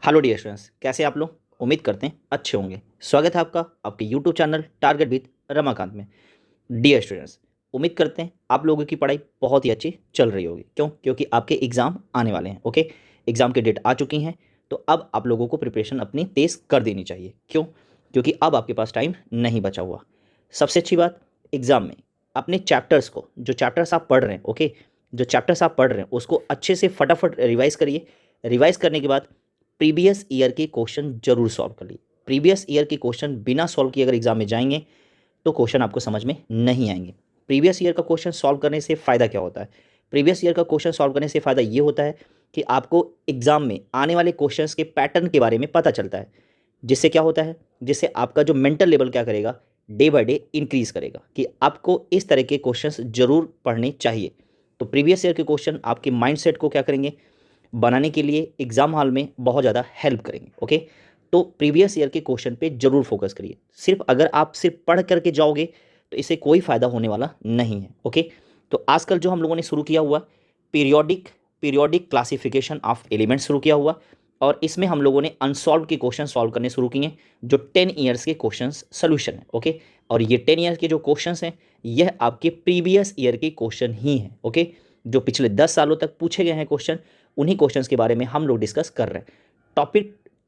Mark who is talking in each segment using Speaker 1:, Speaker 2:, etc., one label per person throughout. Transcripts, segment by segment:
Speaker 1: Hello dear students, कैसे आप लोग? उम्मीद करते हैं अच्छे होंगे। स्वागत है आपका आपके YouTube channel target with Ramakant में। डियर स्टूडेंट्स, उम्मीद करते हैं आप लोगों की पढ़ाई बहुत ही अच्छी चल रही होगी। क्यों? क्योंकि आपके एग्ज़ाम आने वाले हैं। ओके, एग्ज़ाम की डेट आ चुकी हैं, तो अब आप लोगों को प्रिपरेशन अपनी तेज़ कर देनी चाहिए। क्यों? क्योंकि अब आपके पास टाइम नहीं बचा हुआ। सबसे अच्छी बात, एग्ज़ाम में अपने चैप्टर्स को, जो चैप्टर्स आप पढ़ रहे हैं, ओके, जो चैप्टर्स आप पढ़ रहे हैं उसको अच्छे से फटाफट रिवाइज करिए। रिवाइज करने के बाद प्रीवियस ईयर के क्वेश्चन जरूर सॉल्व कर लीजिए। प्रीवियस ईयर के क्वेश्चन बिना सॉल्व किए अगर एग्जाम में जाएंगे तो क्वेश्चन आपको समझ में नहीं आएंगे। प्रीवियस ईयर का क्वेश्चन सॉल्व करने से फ़ायदा क्या होता है? प्रीवियस ईयर का क्वेश्चन सॉल्व करने से फ़ायदा ये होता है कि आपको एग्जाम में आने वाले क्वेश्चंस के पैटर्न के बारे में पता चलता है। जिससे क्या होता है, जिससे आपका जो मेंटल लेवल क्या करेगा, डे बाय डे इंक्रीज करेगा कि आपको इस तरह के क्वेश्चंस जरूर पढ़ने चाहिए। तो प्रीवियस ईयर के क्वेश्चन आपके माइंडसेट को क्या करेंगे, बनाने के लिए एग्जाम हॉल में बहुत ज़्यादा हेल्प करेंगे। ओके, तो प्रीवियस ईयर के क्वेश्चन पे जरूर फोकस करिए। सिर्फ अगर आप सिर्फ पढ़ करके जाओगे तो इससे कोई फ़ायदा होने वाला नहीं है। ओके, तो आजकल जो हम लोगों ने शुरू किया हुआ periodic periodic classification of elements शुरू किया हुआ, और इसमें हम लोगों ने अनसॉल्व के क्वेश्चन सॉल्व करने शुरू किए, जो 10 ईयर्स के क्वेश्चन सोल्यूशन है। ओके, और ये 10 ईयर्स के जो क्वेश्चन हैं यह आपके प्रीवियस ईयर के क्वेश्चन ही हैं। ओके, जो पिछले 10 सालों तक पूछे गए हैं क्वेश्चन, उन्हीं क्वेश्चंस के बारे में हम लोग डिस्कस कर रहे हैं।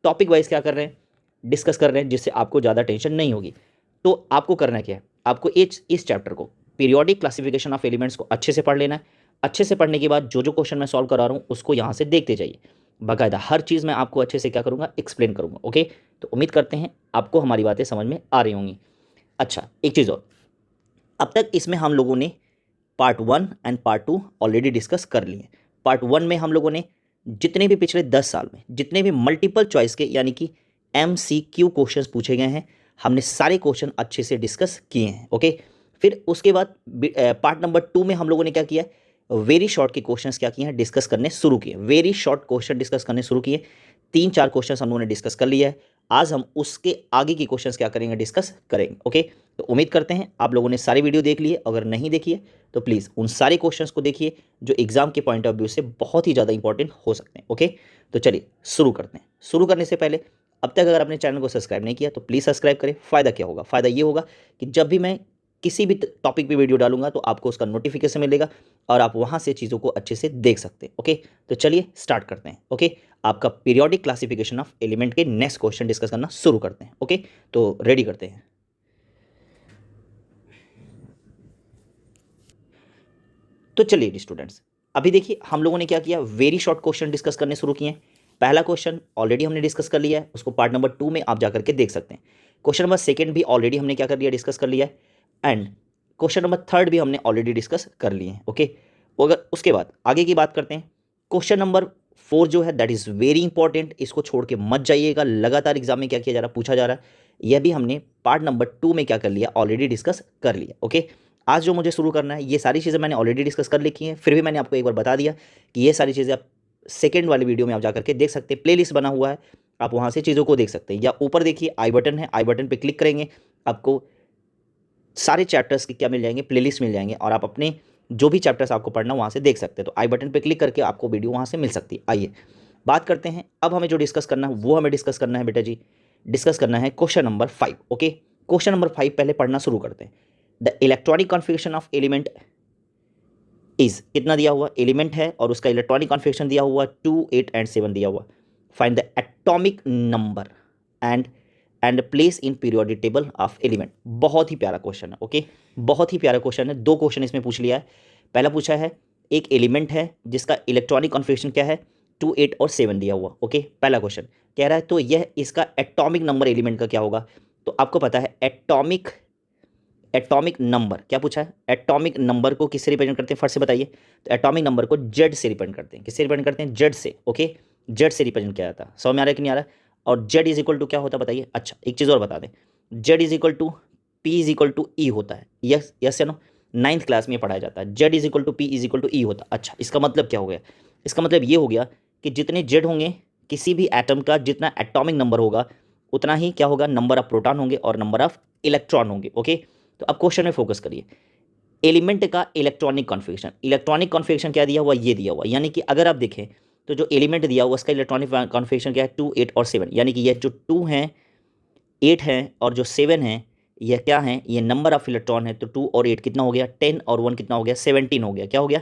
Speaker 1: टॉपिक वाइज क्या कर रहे हैं, डिस्कस कर रहे हैं, जिससे आपको ज़्यादा टेंशन नहीं होगी। तो आपको करना क्या है, आपको इस चैप्टर को, पीरियोडिक क्लासिफिकेशन ऑफ एलिमेंट्स को अच्छे से पढ़ लेना है। अच्छे से पढ़ने के बाद जो जो क्वेश्चन मैं सॉल्व करा रहा हूँ उसको यहाँ से देखते जाइए। बाकायदा हर चीज़ मैं आपको अच्छे से क्या करूँगा, एक्सप्लेन करूँगा। ओके, तो उम्मीद करते हैं आपको हमारी बातें समझ में आ रही होंगी। अच्छा, एक चीज़ और, अब तक इसमें हम लोगों ने part 1 and part 2 already discuss कर लिए। पार्ट 1 में हम लोगों ने जितने भी पिछले 10 साल में जितने भी मल्टीपल चॉइस के यानी कि MCQ क्वेश्चंस पूछे गए हैं, हमने सारे क्वेश्चन अच्छे से डिस्कस किए हैं। ओके, फिर उसके बाद पार्ट नंबर 2 में हम लोगों ने क्या किया, वेरी शॉर्ट के क्वेश्चंस क्या किए हैं, डिस्कस करने शुरू किए। वेरी शॉर्ट क्वेश्चन डिस्कस करने शुरू किए। 3-4 क्वेश्चन हम लोगों ने डिस्कस कर लिया है। आज हम उसके आगे की क्वेश्चंस क्या करेंगे, डिस्कस करेंगे। ओके, तो उम्मीद करते हैं आप लोगों ने सारी वीडियो देख ली है। अगर नहीं देखी है तो प्लीज़ उन सारे क्वेश्चंस को देखिए जो एग्जाम के पॉइंट ऑफ व्यू से बहुत ही ज़्यादा इंपॉर्टेंट हो सकते हैं। ओके, तो चलिए शुरू करते हैं। शुरू करने से पहले अब तक अगर अपने चैनल को सब्सक्राइब नहीं किया तो प्लीज़ सब्सक्राइब करें। फ़ायदा क्या होगा, फ़ायदा ये होगा कि जब भी मैं किसी भी टॉपिक पे वीडियो डालूंगा तो आपको उसका नोटिफिकेशन मिलेगा और आप वहाँ से चीज़ों को अच्छे से देख सकते हैं। ओके, तो चलिए स्टार्ट करते हैं। ओके, आपका पीरियोडिक क्लासिफिकेशन ऑफ एलिमेंट के नेक्स्ट क्वेश्चन डिस्कस करना शुरू करते हैं। ओके, तो रेडी करते हैं। तो चलिए स्टूडेंट्स, अभी देखिए हम लोगों ने क्या किया, वेरी शॉर्ट क्वेश्चन डिस्कस करने शुरू किए। पहला क्वेश्चन ऑलरेडी हमने डिस्कस कर लिया है, उसको पार्ट नंबर 2 में आप जाकर के देख सकते हैं। क्वेश्चन नंबर 2 भी ऑलरेडी हमने क्या कर लिया, डिस्कस कर लिया है। एंड क्वेश्चन नंबर 3 भी हमने ऑलरेडी डिस्कस कर लिए हैं। ओके, अगर उसके बाद आगे की बात करते हैं, क्वेश्चन नंबर 4 जो है दैट इज़ वेरी इंपॉर्टेंट, इसको छोड़ के मत जाइएगा। लगातार एग्जाम में क्या किया जा रहा है, पूछा जा रहा है। यह भी हमने पार्ट नंबर 2 में क्या कर लिया, ऑलरेडी डिस्कस कर लिया। ओके, आज जो मुझे शुरू करना है, ये सारी चीज़ें मैंने ऑलरेडी डिस्कस कर लिखी हैं, फिर भी मैंने आपको एक बार बता दिया कि ये सारी चीज़ें आप सेकेंड वाली वीडियो में आप जाकर के देख सकते हैं। प्लेलिस्ट बना हुआ है, आप वहाँ से चीज़ों को देख सकते हैं। या ऊपर देखिए आई बटन है, आई बटन पे क्लिक करेंगे, आपको सारे चैप्टर्स के क्या मिल जाएंगे, प्लेलिस्ट मिल जाएंगे, और आप अपने जो भी चैप्टर्स आपको पढ़ना वहाँ से देख सकते हैं। तो आई बटन पर क्लिक करके आपको वीडियो वहाँ से मिल सकती है। आइए बात करते हैं, अब हमें जो डिस्कस करना है वो हमें डिस्कस करना है बेटा जी, डिस्कस करना है question number 5। Okay, question number 5 पहले पढ़ना शुरू करते हैं। The electronic configuration of element is, कितना दिया हुआ एलिमेंट है और उसका इलेक्ट्रॉनिक कॉन्फ़िगरेशन दिया हुआ 2, 8 एंड 7 दिया हुआ। Find the atomic number and place in periodic table of element. बहुत ही प्यारा क्वेश्चन है। ओके, बहुत ही प्यारा क्वेश्चन है। 2 क्वेश्चन इसमें पूछ लिया है। पहला पूछा है, एक एलिमेंट है जिसका इलेक्ट्रॉनिक कॉन्फ़िगरेशन क्या है, 2, 8 और 7 दिया हुआ। ओके, पहला क्वेश्चन कह रहा है तो यह इसका एटॉमिक नंबर एलिमेंट का क्या होगा। तो आपको पता है एटॉमिक नंबर क्या पूछा है, एटॉमिक नंबर को किससे रिप्रेजेंट करते हैं, फर्स्ट से बताइए। तो एटॉमिक नंबर को जेड से रिप्रेजेंट करते हैं। किससे रिप्रेजेंट करते हैं, जेड से। ओके, जेड से रिप्रेजेंट किया जाता है। समझ में आ रहा है कि नहीं आ रहा है? और जेड इज इक्वल टू क्या होता है बताइए। अच्छा, एक चीज़ और बता दें, Z is equal to P is equal to E होता है। यस यस या नो, 9th क्लास में पढ़ाया जाता है। Z is equal to P is equal to E होता है। अच्छा, इसका मतलब क्या हो गया, इसका मतलब ये हो गया कि जितने जेड होंगे, किसी भी एटम का जितना एटॉमिक नंबर होगा उतना ही क्या होगा, नंबर ऑफ प्रोटॉन होंगे और नंबर ऑफ इलेक्ट्रॉन होंगे। ओके, तो अब क्वेश्चन में फोकस करिए। एलिमेंट का इलेक्ट्रॉनिक कॉन्फ़िगरेशन, इलेक्ट्रॉनिक कॉन्फ़िगरेशन क्या दिया हुआ, ये दिया हुआ। यानी कि अगर आप देखें तो जो एलिमेंट दिया हुआ उसका इलेक्ट्रॉनिक कॉन्फ़िगरेशन क्या है, 2, 8 और 7, यानी कि ये जो 2 हैं, 8 हैं और जो 7 हैं, ये क्या हैं, ये नंबर ऑफ इलेक्ट्रॉन है। तो 2 और 8 कितना हो गया, 10 और 1 कितना हो गया, 17 हो गया। क्या हो गया,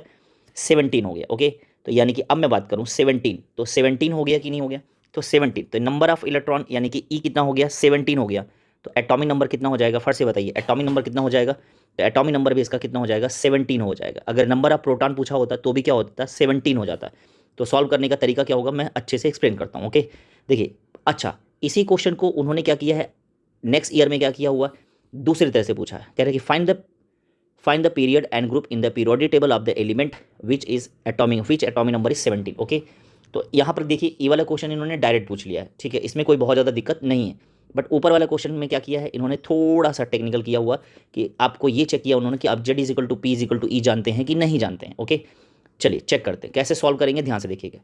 Speaker 1: 17 हो गया। ओके, तो यानी कि अब मैं बात करूँ 17, तो 17 हो गया कि नहीं हो गया, तो 17, तो नंबर ऑफ इलेक्ट्रॉन यानी कि ई कितना हो गया, 17 हो गया। तो एटॉमिक नंबर कितना हो जाएगा, फर्स्ट से बताइए एटॉमिक नंबर कितना हो जाएगा। तो एटॉमिक नंबर भी इसका कितना हो जाएगा, 17 हो जाएगा। अगर नंबर ऑफ प्रोटॉन पूछा होता तो भी क्या होता, 17 हो जाता। तो सॉल्व करने का तरीका क्या होगा, मैं अच्छे से एक्सप्लेन करता हूँ। ओके, देखिए, अच्छा, इसी क्वेश्चन को उन्होंने क्या किया है, नेक्स्ट ईयर में क्या किया हुआ, दूसरी तरह से पूछा है। कह रहे कि find the period and group in the periodic table of the element which atomic number is 17। Okay, तो यहाँ पर देखिए ये वाला क्वेश्चन इन्होंने डायरेक्ट पूछ लिया है, ठीक है, इसमें कोई बहुत ज़्यादा दिक्कत नहीं है। बट ऊपर वाला क्वेश्चन में क्या किया है इन्होंने, थोड़ा सा टेक्निकल किया हुआ कि आपको ये चेक किया उन्होंने कि आप Z is equal to P is equal to E जानते हैं कि नहीं जानते हैं। ओके, चलिए चेक करते हैं कैसे सॉल्व करेंगे, ध्यान से देखिएगा।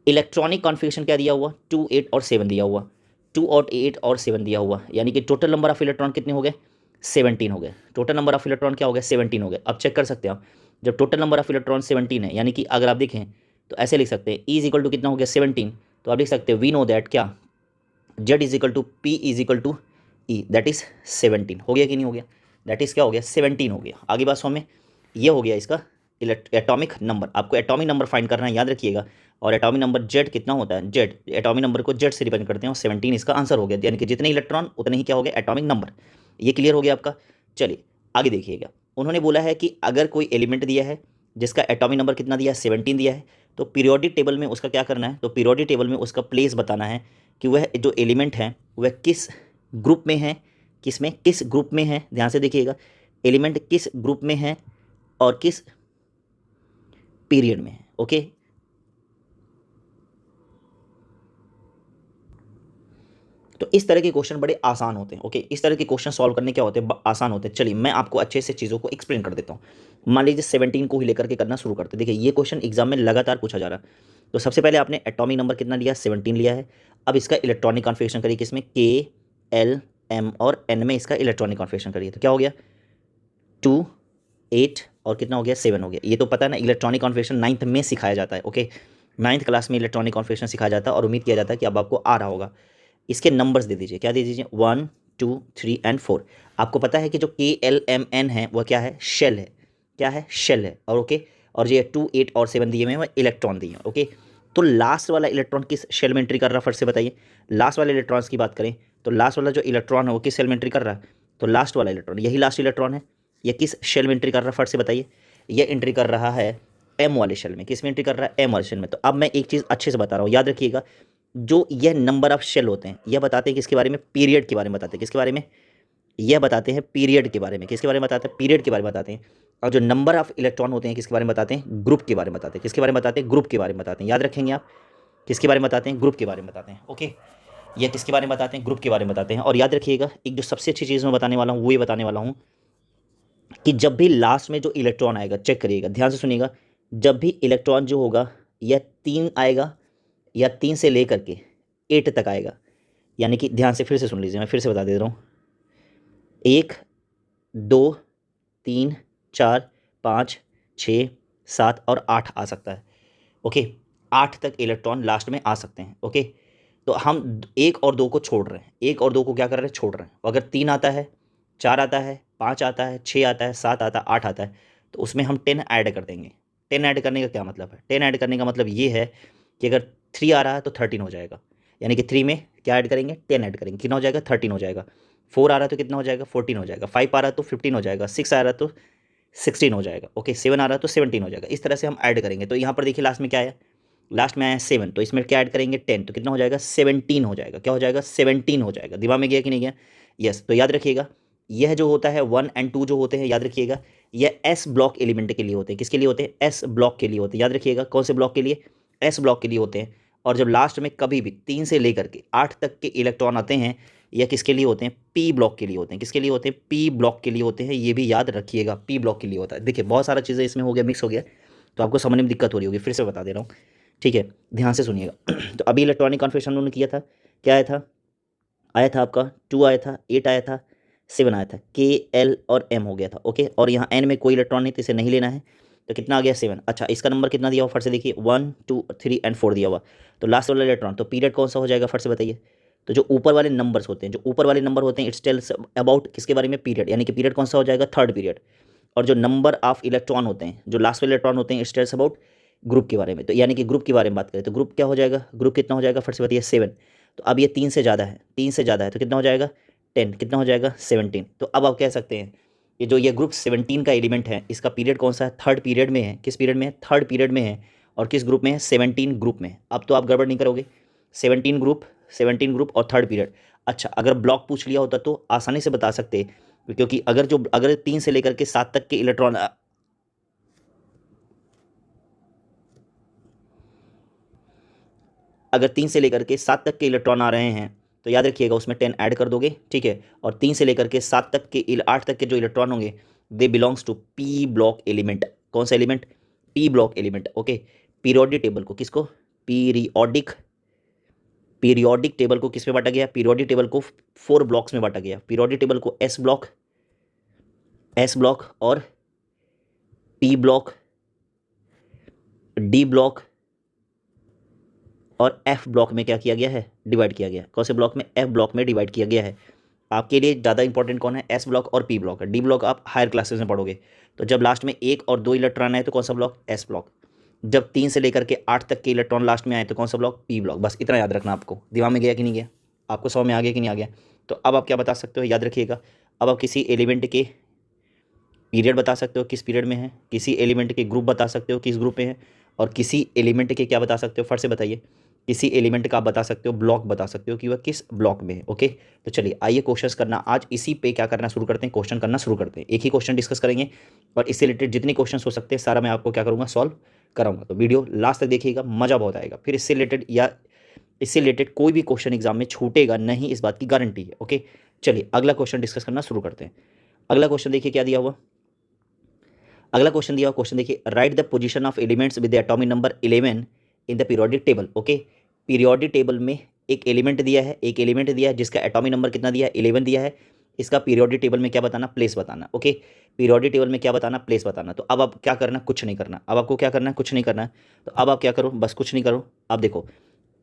Speaker 1: इलेक्ट्रॉनिक कॉन्फ़िगरेशन क्या दिया हुआ, 2, 8 और 7 दिया हुआ, 2 और 8 और 7 दिया हुआ, यानी कि टोटल नंबर ऑफ इलेक्ट्रॉन कितने हो गए, 17 हो गए। टोटल नंबर ऑफ इलेक्ट्रॉन क्या हो गया, 17 हो गए। अब चेक कर सकते हैं आप, जब टोटल नंबर ऑफ इलेक्ट्रॉन 17 है, यानी कि अगर आप देखें तो ऐसे लिख सकते हैं, ई इज इक्वल टू कितना हो गया, 17। तो आप लिख सकते हैं वी नो दैट क्या, Z is equal to P is equal to E, that is 17। हो गया कि नहीं हो गया, दैट इज क्या हो गया, 17 हो गया। आगे बात समझ में, ये हो गया इसका एटॉमिक नंबर। आपको एटॉमिक नंबर फाइंड करना है, याद रखिएगा। और एटॉमिक नंबर जेड कितना होता है, जेड, एटॉमिक नंबर को जेड से रिप्रेजेंट करते हैं और 17 इसका आंसर हो गया, यानी कि जितने इलेक्ट्रॉन उतने ही क्या हो गया, एटॉमिक नंबर। ये क्लियर हो गया आपका। चलिए आगे देखिएगा, उन्होंने बोला है कि अगर कोई एलिमेंट दिया है जिसका एटॉमिक नंबर कितना दिया है, 17 दिया है, तो पीरियोडिक टेबल में उसका क्या करना है, तो पीरियोडिक टेबल में उसका प्लेस बताना है कि वह जो एलिमेंट है वह किस ग्रुप में है, किस ग्रुप में है, ध्यान से देखिएगा, एलिमेंट किस ग्रुप में है और किस पीरियड में है। ओके, तो इस तरह के क्वेश्चन बड़े आसान होते हैं। ओके, इस तरह के क्वेश्चन सॉल्व करने क्या होते हैं, आसान होते हैं। चलिए मैं आपको अच्छे से चीज़ों को एक्सप्लेन कर देता हूँ। मान लीजिए 17 को ही लेकर के करना शुरू करते हैं। देखिए ये क्वेश्चन एग्जाम में लगातार पूछा जा रहा है। तो सबसे पहले आपने एटॉमिक नंबर कितना लिया, 17 लिया है। अब इसका इलेक्ट्रॉनिक कॉन्फ़िगरेशन करिए, किसमें, के, एल, एम और एन में इसका इलेक्ट्रॉनिक कॉन्फ़िगरेशन करिए। तो क्या हो गया, 2, 8 और कितना हो गया, 7 हो गया। ये तो पता है ना, इलेक्ट्रॉनिक कॉन्फ़िगरेशन 9th में सिखाया जाता है। ओके, 9th क्लास में इलेक्ट्रॉनिक कॉन्फ़िगरेशन सिखाया जाता है और उम्मीद किया जाता है कि अब आपको आ रहा होगा। इसके नंबर्स दे दीजिए, क्या दे दीजिए, 1, 2, 3 एंड 4। आपको पता है कि जो के एल एम एन है वह क्या है, शेल है, क्या है, शेल है। और ओके, और ये 2, 8 और 7 दिए हुए हैं वह इलेक्ट्रॉन दिए हैं। ओके, तो लास्ट वाला इलेक्ट्रॉन किस शेल में एंट्री कर रहा है, फर्स्ट से बताइए। लास्ट वाले इलेक्ट्रॉन्स की बात करें तो लास्ट वाला जो इलेक्ट्रॉन है वो किस शेल में एंट्री कर रहा है, तो लास्ट वाला इलेक्ट्रॉन, यही लास्ट इलेक्ट्रॉन है, ये किस शेल में एंट्री कर रहा है, फर्स्ट से बताइए। ये एंट्री कर रहा है एम वाले शेल में। किस में एंट्री कर रहा है, एम वाले शेल में। तो अब मैं एक चीज़ अच्छे से बता रहा हूँ, याद रखिएगा, जो यह नंबर ऑफ शेल होते हैं यह बताते हैं किसके बारे में, पीरियड के बारे में बताते हैं। किसके बारे में, यह बताते हैं पीरियड के बारे में। किसके बारे में बताते हैं, पीरियड के बारे में बताते हैं। और जो नंबर ऑफ इलेक्ट्रॉन होते हैं किसके बारे में बताते हैं, ग्रुप के बारे में बताते हैं। किसके बारे में बताते हैं, ग्रुप के बारे में बताते हैं। याद रखेंगे आप, किसके बारे में बताते हैं, ग्रुप के बारे में बताते हैं। ओके, यह किसके बारे में बताते हैं, ग्रुप के बारे में बताते हैं। और याद रखिएगा, एक जो सबसे अच्छी चीज़ मैं बताने वाला हूँ वो ये बताने वाला हूँ कि जब भी लास्ट में जो इलेक्ट्रॉन आएगा, चेक करिएगा, ध्यान से सुनिएगा, जब भी इलेक्ट्रॉन जो होगा यह 3 आएगा या 3 से लेकर के 8 तक आएगा, यानी कि ध्यान से फिर से सुन लीजिए, मैं फिर से बता दे रहा हूँ, 1, 2, 3, 4, 5, 6, 7 और 8 आ सकता है। ओके, 8 तक इलेक्ट्रॉन लास्ट में आ सकते हैं। ओके, तो हम 1 और 2 को छोड़ रहे हैं, 1 और 2 को क्या कर रहे हैं, छोड़ रहे हैं। अगर 3 आता है, 4 आता है, 5 आता है, 6 आता है, 7 आता है, 8 आता है, तो उसमें हम 10 ऐड कर देंगे। 10 ऐड करने का क्या मतलब है, 10 ऐड करने का मतलब ये है कि अगर 3 आ रहा है तो 13 हो जाएगा, यानी कि 3 में क्या ऐड करेंगे, 10 ऐड करेंगे, कितना हो जाएगा, 13 हो जाएगा। 4 आ रहा है तो कितना हो जाएगा, 14 हो जाएगा। 5 आ रहा है तो 15 हो जाएगा। 6 आ रहा है तो 16 हो जाएगा। ओके, 7 आ रहा है तो 17 हो जाएगा। इस तरह से हम ऐड करेंगे। तो यहाँ पर देखिए लास्ट में क्या आया, लास्ट में आया 7, तो इसमें क्या ऐड करेंगे, 10, तो कितना हो जाएगा, 17 हो जाएगा। क्या हो जाएगा, 17 हो जाएगा। दिमाग में गया कि नहीं गया, यस। तो याद रखिएगा, यह जो होता है 1 एंड 2 जो होते हैं, याद रखिएगा, यह एस ब्लॉक एलिमेंट के लिए होते हैं। किसके लिए होते हैं, एस ब्लॉक के लिए होते हैं। याद रखिएगा, कौन से ब्लॉक के लिए, एस ब्लॉक के लिए होते हैं। और जब लास्ट में कभी भी 3 से लेकर के 8 तक के इलेक्ट्रॉन आते हैं, यह किसके लिए होते हैं, पी ब्लॉक के लिए होते हैं। किसके लिए होते हैं, पी ब्लॉक के लिए होते हैं। ये भी याद रखिएगा, पी ब्लॉक के लिए होता है। देखिए बहुत सारा चीज़ें इसमें हो गया, मिक्स हो गया, तो आपको समझने में दिक्कत हो रही होगी, फिर से बता दे रहा हूँ, ठीक है, ध्यान से सुनिएगा। तो अभी इलेक्ट्रॉनिक कॉन्फ़िगरेशन उन्होंने किया था, क्या आया था आपका 2 आया था, 8 आया था, 7 आया था, के एल और एम हो गया था। ओके, और यहाँ एन में कोई इलेक्ट्रॉन नहीं तो इसे नहीं लेना है। तो कितना आ गया 7। अच्छा इसका नंबर कितना दिया हुआ फट से देखिए 1 2 3 एंड 4 दिया हुआ, तो लास्ट वाला इलेक्ट्रॉन, तो पीरियड कौन सा हो जाएगा फट से बताइए। तो जो ऊपर वाले नंबर्स होते हैं, जो ऊपर वाले नंबर होते हैं, इट्स टेल्स अबाउट किसके बारे में, पीरियड, यानी कि पीरियड कौन सा हो जाएगा, थर्ड पीरियड। और जो नंबर ऑफ इलेक्ट्रॉन होते हैं, जो लास्ट वाले इलेक्ट्रॉन होते हैं, इट्स टेल्स अबाउट ग्रुप के बारे में। तो यानी कि ग्रुप के बारे में बात करें तो ग्रुप क्या हो जाएगा, ग्रुप कितना हो जाएगा फट से बताइए 7। तो अब ये 3 से ज़्यादा है, 3 से ज़्यादा है तो कितना हो जाएगा 10, कितना हो जाएगा 17। तो अब आप कह सकते हैं ये जो ये ग्रुप 17 का एलिमेंट है, इसका पीरियड कौन सा है, थर्ड पीरियड में है। किस पीरियड में है, थर्ड पीरियड में है। और किस ग्रुप में है, 17 ग्रुप में। अब तो आप गड़बड़ नहीं करोगे, 17 ग्रुप और थर्ड पीरियड। अच्छा अगर ब्लॉक पूछ लिया होता तो आसानी से बता सकते, क्योंकि अगर 3 से लेकर के 7 तक के इलेक्ट्रॉन, अगर 3 से लेकर के 7 तक के इलेक्ट्रॉन आ रहे हैं तो याद रखिएगा उसमें 10 ऐड कर दोगे, ठीक है। और 3 से लेकर के 7 तक के 8 तक के जो इलेक्ट्रॉन होंगे they belongs to P block element. कौन सा एलिमेंट, P block element, okay. Periodic table को किसको, पीरियोडिक टेबल को किस में बांटा गया, पीरियोडिक टेबल को 4 ब्लॉक्स में बांटा गया। पीरियोडिक टेबल को एस ब्लॉक और पी ब्लॉक, डी ब्लॉक और एफ ब्लॉक में क्या किया गया है, डिवाइड किया गया। कौन से ब्लॉक में, एफ ब्लॉक में डिवाइड किया गया है। आपके लिए ज़्यादा इंपॉर्टेंट कौन है, एस ब्लॉक और पी ब्लॉक है। डी ब्लॉक आप हायर क्लासेस में पढ़ोगे। तो जब लास्ट में 1 और 2 इलेक्ट्रॉन आए तो कौन सा ब्लॉक, एस ब्लॉक। जब 3 से लेकर के 8 तक के इलेक्ट्रॉन लास्ट में आए तो कौन सा ब्लॉक, पी ब्लॉक। बस इतना याद रखना, आपको दिमाग में गया कि नहीं गया, आपको समझ में आ गया कि नहीं आ गया। तो अब आप क्या बता सकते हो, याद रखिएगा। अब आप किसी एलिमेंट के पीरियड बता सकते हो किस पीरियड में है, किसी एलिमेंट के ग्रुप बता सकते हो किस ग्रुप में है, और किसी एलिमेंट के क्या बता सकते हो, फट से बताइए। किसी एलिमेंट का आप बता सकते हो, ब्लॉक बता सकते हो कि वह किस ब्लॉक में है, ओके। तो चलिए आइए क्वेश्चंस करना आज इसी पे क्या करना शुरू करते हैं, क्वेश्चन करना शुरू करते हैं। एक ही क्वेश्चन डिस्कस करेंगे और इससे रिलेटेड जितने क्वेश्चन हो सकते हैं सारा मैं आपको क्या करूँगा, सॉल्व कराऊंगा। तो वीडियो लास्ट तक देखिएगा, मज़ा बहुत आएगा। फिर इससे रिलेटेड या इससे रिलेटेड कोई भी क्वेश्चन एग्जाम में छूटेगा नहीं, इस बात की गारंटी है, ओके। चलिए अगला क्वेश्चन डिस्कस करना शुरू करते हैं। अगला क्वेश्चन देखिए क्या दिया हुआ, अगला क्वेश्चन दिया हुआ क्वेश्चन देखिए, right the position of elements with the atomic number 11 in the periodic table, okay. Periodic table में एक एलिमेंट दिया है, एक एलिमेंट दिया है जिसका एटॉमिक नंबर कितना दिया है, 11 दिया है। इसका पीरियोडिक टेबल में क्या बताना, प्लेस बताना, ओके। पीरियोडिक टेबल में क्या बताना, प्लेस बताना। तो अब आप क्या करना, कुछ नहीं करना। अब आपको क्या करना है, कुछ नहीं करना है। तो अब आप क्या करो, बस कुछ नहीं करो। अब देखो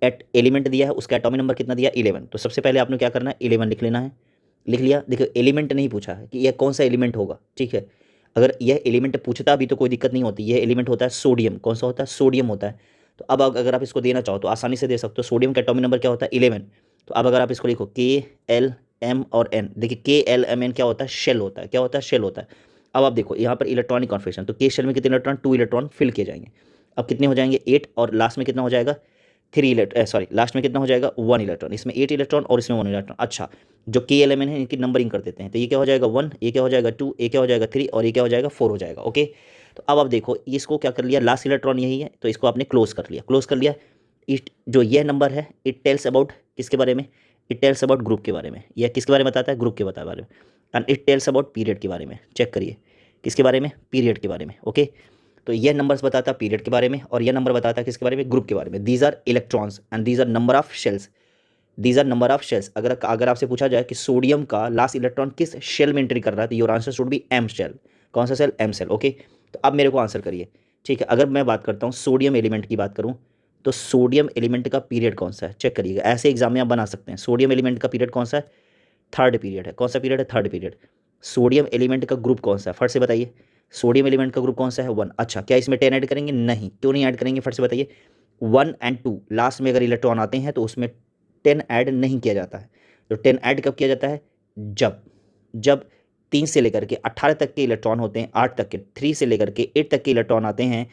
Speaker 1: एलिमेंट दिया है, उसका एटॉमिक नंबर कितना दिया, 11। तो सबसे पहले आपने क्या करना है, 11 लिख लेना है। लिख लिया। देखो एलिमेंट नहीं पूछा है कि यह कौन सा एलिमेंट होगा, ठीक है। अगर यह एलिमेंट पूछता भी तो कोई दिक्कत नहीं होती। यह एलिमेंट होता है सोडियम। कौन सा होता है, सोडियम होता है। तो अब अगर आप इसको देना चाहो तो आसानी से दे सकते हो। सोडियम का एटॉमिक नंबर क्या होता है, 11। तो अब अगर आप इसको लिखो K L M और N, देखिए KLMN क्या होता है, शेल होता है। क्या होता है, शेल होता है। अब आप देखो यहाँ पर इलेक्ट्रॉनिक कॉन्फिगरेशन, तो के शेल में कितने इलेक्ट्रॉन, 2 इलेक्ट्रॉन फिल किए जाएंगे। अब कितने हो जाएंगे, 8, और लास्ट में कितना हो जाएगा, 3 इलेक्ट्रॉन, सॉरी लास्ट में कितना हो जाएगा, 1 इलेक्ट्रॉन। इसमें 8 इलेक्ट्रॉन और इसमें 1 इलेक्ट्रॉन। अच्छा जो KLMN है इनकी नंबरिंग कर देते हैं। तो ये क्या हो जाएगा 1, ये क्या हो जाएगा 2, ये क्या हो जाएगा 3 और ये क्या हो जाएगा 4 हो जाएगा, ओके। तो अब आप देखो इसको क्या कर लिया, लास्ट इलेक्ट्रॉन यही है तो इसको आपने क्लोज कर लिया, क्लोज कर लिया। इट जो यह नंबर है इट टेल्स अबाउट किसके बारे में, इट टेल्स अबाउट ग्रुप के बारे में। यह किसके बारे में बताता है, ग्रुप के बारे में। And it tells about period के बारे में। चेक करिए किसके बारे में, पीरियड के बारे में, ओके। तो यह नंबर्स बताता है पीरियड के बारे में और यह नंबर बताता है किसके बारे में, ग्रुप के बारे में। These are electrons and these are number of shells, these are number of shells. अगर आपसे पूछा जाए कि सोडियम का लास्ट इलेक्ट्रॉन किस शेल में एंट्री कर रहा है तो your answer should be M shell. कौन सा सेल, एम सेल, ओके। तो अब मेरे को आंसर करिए, ठीक है। अगर मैं बात करता हूँ सोडियम एलिमेंट की बात करूँ तो सोडियम एलिमेंट का पीरियड कौन सा है, चेक करिएगा। ऐसे एग्जाम में आप बना सकते हैं। सोडियम एलिमेंट का पीरियड कौन सा है, थर्ड पीरियड है। कौन सा पीरियड है, थर्ड पीरियड। सोडियम एलिमेंट का ग्रुप कौन सा है, फट से बताइए। सोडियम एलिमेंट का ग्रुप कौन सा है, 1। अच्छा क्या इसमें 10 ऐड करेंगे, नहीं। क्यों नहीं ऐड करेंगे, फट से बताइए। 1 और 2 लास्ट में अगर इलेक्ट्रॉन आते हैं तो उसमें 10 ऐड नहीं किया जाता है। तो 10 ऐड कब किया जाता है, जब जब 3 से लेकर के 18 तक के इलेक्ट्रॉन होते हैं, 8 तक के, 3 से लेकर के 8 तक के इलेक्ट्रॉन आते हैं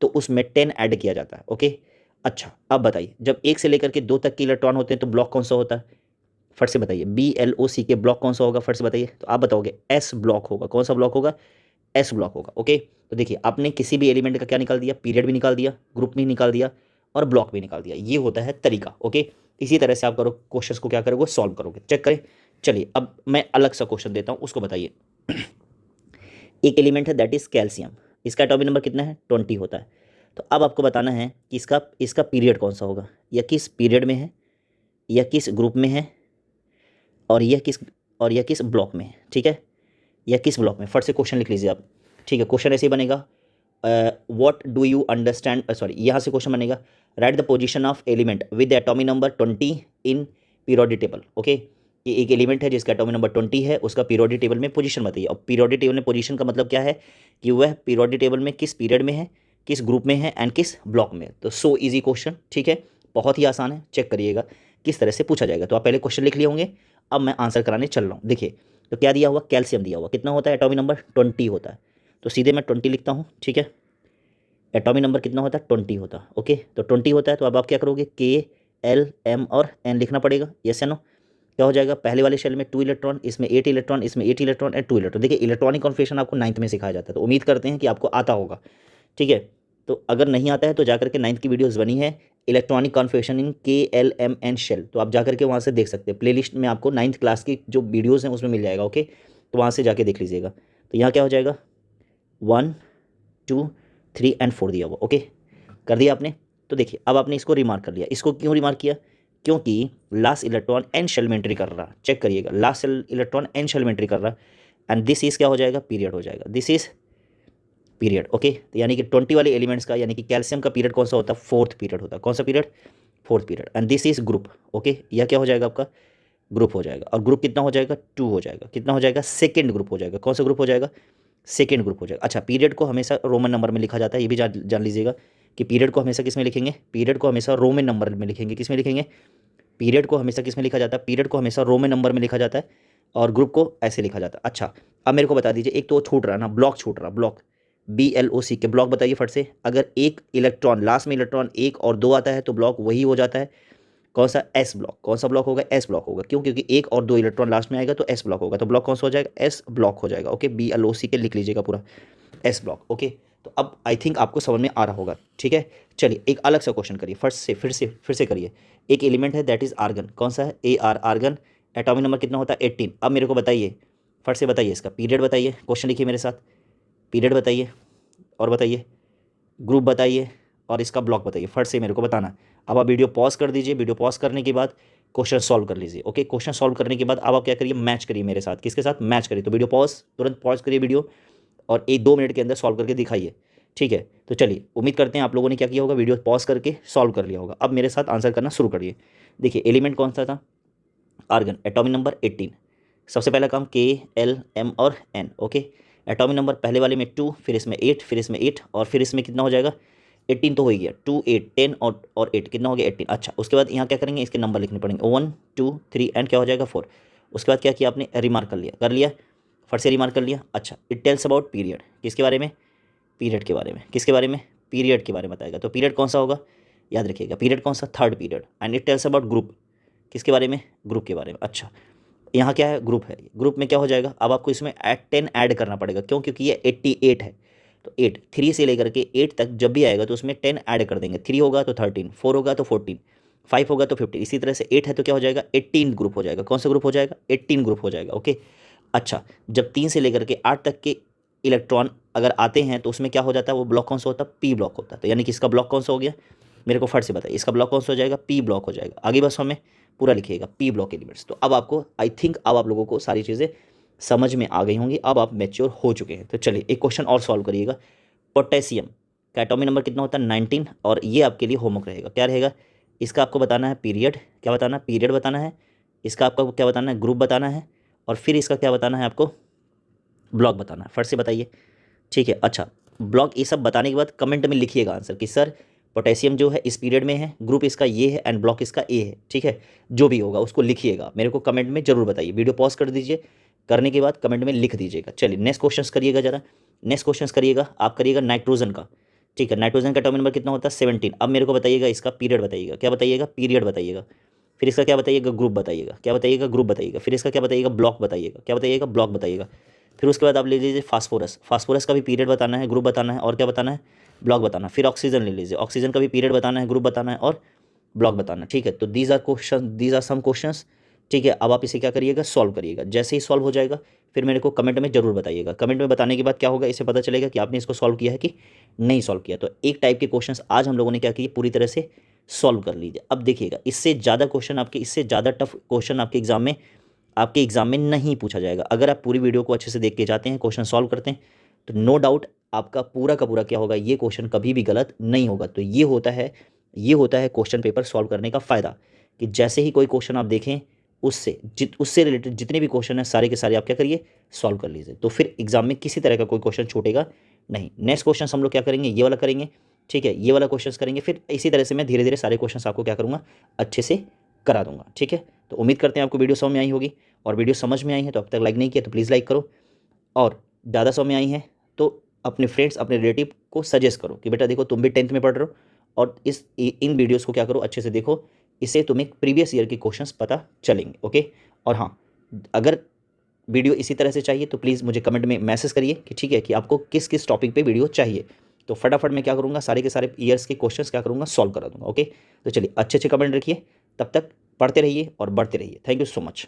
Speaker 1: तो उसमें 10 ऐड किया जाता है, ओके। अच्छा अब बताइए जब 1 से लेकर के 2 तक के इलेक्ट्रॉन होते हैं तो ब्लॉक कौन सा होता है, फट से बताइए। BLOC के ब्लॉक कौन सा होगा, फट से बताइए। तो आप बताओगे S ब्लॉक होगा। कौन सा ब्लॉक होगा, S ब्लॉक होगा, ओके। तो देखिए आपने किसी भी एलिमेंट का क्या निकाल दिया, पीरियड भी निकाल दिया, ग्रुप भी निकाल दिया और ब्लॉक भी निकाल दिया। ये होता है तरीका, ओके। इसी तरह से आप करो क्वेश्चन को क्या करोगे, सॉल्व करोगे। चेक करें। चलिए अब मैं अलग सा क्वेश्चन देता हूँ, उसको बताइए। एक एलिमेंट है दैट इज कैल्शियम, इसका एटॉमिक नंबर कितना है, 20 होता है। तो अब आपको बताना है कि इसका पीरियड कौन सा होगा, या किस पीरियड में है, या किस ग्रुप में है, और यह किस ब्लॉक में है, ठीक है। या किस ब्लॉक में, फट से क्वेश्चन लिख लीजिए आप, ठीक है। क्वेश्चन ऐसे ही बनेगा, what do you understand, sorry यहाँ से क्वेश्चन बनेगा right the position of element with atomic number 20 in periodic table. Okay, ये एक एलिमेंट है जिसका एटॉमिक नंबर 20 है, उसका पीरियोडिक टेबल में पोजीशन बताइए। और पीरियोडिक टेबल में पोजीशन का मतलब क्या है कि वह पीरियोडिक टेबल में किस पीरियड में है, किस ग्रुप में है एंड किस ब्लॉक में। तो सो इजी क्वेश्चन, ठीक है, बहुत ही आसान है, चेक करिएगा किस तरह से पूछा जाएगा। तो आप पहले क्वेश्चन लिख लिए होंगे, अब मैं आंसर कराने चल रहा हूँ। देखिए तो क्या दिया हुआ, कैल्शियम दिया हुआ, कितना होता है एटॉमिक नंबर 20 होता है, तो सीधे मैं 20 लिखता हूँ, ठीक है। एटॉमिक नंबर कितना होता है 20 होता है, ओके, तो 20 होता है। तो अब आप क्या करोगे, K, L, M और N लिखना पड़ेगा, यस या नो। क्या हो जाएगा, पहले वाले शेल में 2 इलेक्ट्रॉन, इसमें 8 इलेक्ट्रॉन, इसमें 8 इलेक्ट्रॉन एंड 2 इलेक्ट्रॉन। देखिए इलेक्ट्रॉनिक कॉन्फिगरेशन आपको 9th में सिखाया जाता है, तो उम्मीद करते हैं कि आपको आता होगा, ठीक है। तो अगर नहीं आता है तो जाकर के 9th की वीडियोस बनी है electronic configuration in K, L, M, N shell, तो आप जाकर के वहाँ से देख सकते हैं। प्लेलिस्ट में आपको 9th क्लास की जो वीडियोज़ हैं उसमें मिल जाएगा, ओके, तो वहाँ से जाके देख लीजिएगा। तो यहाँ क्या हो जाएगा 1, 2, 3 एंड 4 दिया हुआ, ओके, कर दिया आपने। तो देखिए अब आपने इसको रिमार्क कर लिया, इसको क्यों रिमार्क किया, क्योंकि लास्ट इलेक्ट्रॉन एन शेल में एंट्री कर रहा, चेक करिएगा, लास्ट इलेक्ट्रॉन एन शेल में एंट्री कर रहा, एंड दिस इज क्या हो जाएगा, पीरियड हो जाएगा, दिस इज पीरियड, ओके। तो यानी कि 20 वाले एलिमेंट्स का, यानी कि कैल्शियम का पीरियड कौन सा होता है, 4th पीरियड होता है, कौन सा period, 4th period, and this is group, okay. यह क्या हो जाएगा आपका, ग्रुप हो जाएगा। और ग्रुप कितना हो जाएगा, 2 हो जाएगा, कितना हो जाएगा, सेकेंड ग्रुप हो जाएगा, कौन सा ग्रुप हो जाएगा, सेकेंड ग्रुप हो जाएगा। अच्छा, पीरियड को हमेशा रोमन नंबर में लिखा जाता है, ये भी जान लीजिएगा कि पीरियड को हमेशा किस में लिखेंगे, पीरियड को हमेशा रोमन नंबर में लिखेंगे, किस में लिखेंगे, पीरियड को हमेशा किस में लिखा जाता है, पीरियड को हमेशा रोमन नंबर में लिखा जाता है, और ग्रुप को ऐसे लिखा जाता है। अच्छा, अब मेरे को बता दीजिए, एक तो छूट रहा है ना, ब्लॉक छूट रहा, ब्लॉक BLOC के ब्लॉक बताइए फट से। अगर एक इलेक्ट्रॉन, लास्ट में इलेक्ट्रॉन 1 और 2 आता है तो ब्लॉक वही हो जाता है, कौन सा, S ब्लॉक। कौन सा ब्लॉक होगा, S ब्लॉक होगा, क्यों, क्योंकि 1 और 2 इलेक्ट्रॉन लास्ट में आएगा तो S ब्लॉक होगा, तो ब्लॉक कौन सा हो जाएगा, S ब्लॉक हो जाएगा, ओके। BLOC के लिख लीजिएगा पूरा, S ब्लॉक, ओके। तो अब आई थिंक आपको समझ में आ रहा होगा, ठीक है। चलिए एक अलग सा क्वेश्चन करिए, फर्स्ट से फिर से करिए। एक एलिमेंट है दैट इज आर्गन, कौन सा है, AR आर्गन, एटॉमिक नंबर कितना होता है 18। अब मेरे को बताइए, फर्स्ट से बताइए, इसका पीरियड बताइए, क्वेश्चन लिखिए मेरे साथ, पीरियड बताइए, और बताइए ग्रुप बताइए, और इसका ब्लॉक बताइए, फर्स्ट से मेरे को बताना है। अब आप वीडियो पॉज कर दीजिए, वीडियो पॉज करने के बाद क्वेश्चन सॉल्व कर लीजिए, ओके। क्वेश्चन सॉल्व करने के बाद अब आप क्या करिए, मैच करिए मेरे साथ, किसके साथ, मैच करिए। तो वीडियो पॉज, तुरंत पॉज करिए वीडियो, और 1-2 मिनट के अंदर सॉल्व करके दिखाइए, ठीक है। तो चलिए, उम्मीद करते हैं आप लोगों ने क्या किया होगा, वीडियो पॉज करके सॉल्व कर लिया होगा। अब मेरे साथ आंसर करना शुरू करिए। देखिए एलिमेंट कौन सा था, आर्गन, एटॉमिक नंबर 18। सबसे पहला काम K, L, M और N, ओके। एटॉमिक नंबर पहले वाले में 2, फिर इसमें 8, फिर इसमें 8, और फिर इसमें कितना हो जाएगा, 18 तो हो ही गया, 2, 8, 10 और 8 कितना हो गया, 18। अच्छा, उसके बाद यहाँ क्या करेंगे, इसके नंबर लिखने पड़ेंगे, 1, 2, 3 एंड क्या हो जाएगा 4। उसके बाद क्या किया आपने, रिमार्क कर लिया, फट से रिमार्क कर लिया। अच्छा, इट टेल्स अबाउट पीरियड, किसके बारे में, पीरियड के बारे में, किसके बारे में, पीरियड के बारे में बताएगा। तो पीरियड कौन सा होगा, याद रखिएगा, पीरियड कौन सा, 3rd period. And it tells about group, किसके बारे में, ग्रुप के बारे में। अच्छा, यहाँ क्या है, ग्रुप है, ग्रुप में क्या हो जाएगा, अब आपको इसमें 10 ऐड करना पड़ेगा, क्यों, क्योंकि ये 88 है, तो 8, 3 से लेकर के 8 तक जब भी आएगा तो उसमें 10 ऐड कर देंगे, 3 होगा तो 13, 4 होगा तो 14, 5 होगा तो 15, इसी तरह से 8 है तो क्या हो जाएगा, 18 ग्रुप हो जाएगा। कौन सा ग्रुप हो जाएगा, 18 ग्रुप हो जाएगा, ओके। अच्छा, जब 3 से लेकर के 8 तक के इलेक्ट्रॉन अगर आते हैं तो उसमें क्या हो जाता है, वो ब्लॉक कौन सा होता है, P ब्लॉक होता है। तो यानी कि इसका ब्लॉक कौन सा हो गया, मेरे को फट से बताइए, इसका ब्लॉक कौन सा हो जाएगा, P ब्लॉक हो जाएगा। आगे बस हमें पूरा लिखिएगा, P ब्लॉक एलिमेंट्स। तो अब आपको आई थिंक अब आप लोगों को सारी चीज़ें समझ में आ गई होंगी, अब आप मैच्योर हो चुके हैं। तो चलिए एक क्वेश्चन और सॉल्व करिएगा। पोटेशियम का एटॉमिक नंबर कितना होता है, 19, और ये आपके लिए होमवर्क रहेगा, क्या रहेगा, इसका आपको बताना है पीरियड, क्या बताना है, पीरियड बताना है, इसका आपको क्या बताना है, ग्रुप बताना है, और फिर इसका क्या बताना है आपको, ब्लॉक बताना है। फट से बताइए, ठीक है। अच्छा, ब्लॉक ये सब बताने के बाद कमेंट में लिखिएगा आंसर कि सर पोटेशियम जो है इस पीरियड में है, ग्रुप इसका ये है एंड ब्लॉक इसका ए है, ठीक है। जो भी होगा उसको लिखिएगा, मेरे को कमेंट में जरूर बताइए। वीडियो पॉज कर दीजिए, करने के बाद कमेंट में लिख दीजिएगा। चलिए नेक्स्ट क्वेश्चन करिएगा जरा, नेक्स्ट क्वेश्चन करिएगा, आप करिएगा नाइट्रोजन का, ठीक है। नाइट्रोजन का एटॉमिक नंबर कितना होता है, 17। अब मेरे को बताइएगा इसका पीरियड बताइएगा, क्या बताइएगा, पीरियड बताइएगा। फिर इसका क्या बताइएगा, ग्रुप बताइएगा, क्या बताइएगा, ग्रुप बताइएगा। फिर इसका क्या बताइएगा, ब्लॉक बताइएगा, क्या बताइएगा, ब्लॉक बताइएगा। फिर उसके बाद आप ले लीजिए फास्फोरस, फास्फोरस का भी पीरियड बताना है, ग्रुप बताना है, और क्या बताना है, ब्लॉक बताना। फिर ऑक्सीजन ले लीजिए, ऑक्सीजन का भी पीरियड बताना है, ग्रुप बताना है, और ब्लॉक बताना, ठीक है। तो दीज आर सम क्वेश्चंस, ठीक है। अब आप इसे क्या करिएगा, सॉल्व करिएगा। जैसे ही सॉल्व हो जाएगा फिर मेरे को कमेंट में जरूर बताइएगा। कमेंट में बताने के बाद क्या होगा, इससे पता चलेगा कि आपने इसको सॉल्व किया है कि नहीं सॉल्व किया। तो एक टाइप के क्वेश्चंस आज हम लोगों ने क्या किए, पूरी तरह से सॉल्व कर लीजिए। अब देखिएगा इससे ज़्यादा क्वेश्चन आपके, इससे ज़्यादा टफ क्वेश्चन आपके एग्जाम में नहीं पूछा जाएगा। अगर आप पूरी वीडियो को अच्छे से देख के जाते हैं, क्वेश्चन सॉल्व करते हैं, तो नो डाउट आपका पूरा का पूरा क्या होगा, ये क्वेश्चन कभी भी गलत नहीं होगा। तो ये होता है क्वेश्चन पेपर सॉल्व करने का फ़ायदा, कि जैसे ही कोई क्वेश्चन आप देखें उससे रिलेटेड जितने भी क्वेश्चन हैं सारे के सारे आप क्या करिए, सॉल्व कर लीजिए। तो फिर एग्जाम में किसी तरह का कोई क्वेश्चन छूटेगा नहीं। नेक्स्ट क्वेश्चन हम लोग क्या करेंगे, ये वाला करेंगे, ठीक है, ये वाला क्वेश्चन करेंगे। फिर इसी तरह से मैं धीरे धीरे सारे क्वेश्चन आपको क्या करूँगा, अच्छे से करा दूंगा, ठीक है। तो उम्मीद करते हैं आपको वीडियो समझ में आई होगी, और वीडियो समझ में आई है तो अब तक लाइक नहीं किया तो प्लीज़ लाइक करो, और ज़्यादा समझ में आई है तो अपने फ्रेंड्स अपने रिलेटिव को सजेस्ट करो कि बेटा देखो तुम भी 10th में पढ़ रहे हो और इन वीडियोस को क्या करो, अच्छे से देखो, इससे तुम्हें प्रीवियस ईयर के क्वेश्चंस पता चलेंगे। ओके, और हाँ, अगर वीडियो इसी तरह से चाहिए तो प्लीज़ मुझे कमेंट में मैसेज करिए कि ठीक है कि आपको किस किस टॉपिक पे वीडियो चाहिए। तो फटाफट मैं क्या करूँगा, सारे के सारे ईयर्स के क्वेश्चंस क्या करूँगा, सॉल्व करा दूँगा। ओके, तो चलिए अच्छे अच्छे कमेंट रखिए, तब तक पढ़ते रहिए और बढ़ते रहिए। Thank you so much.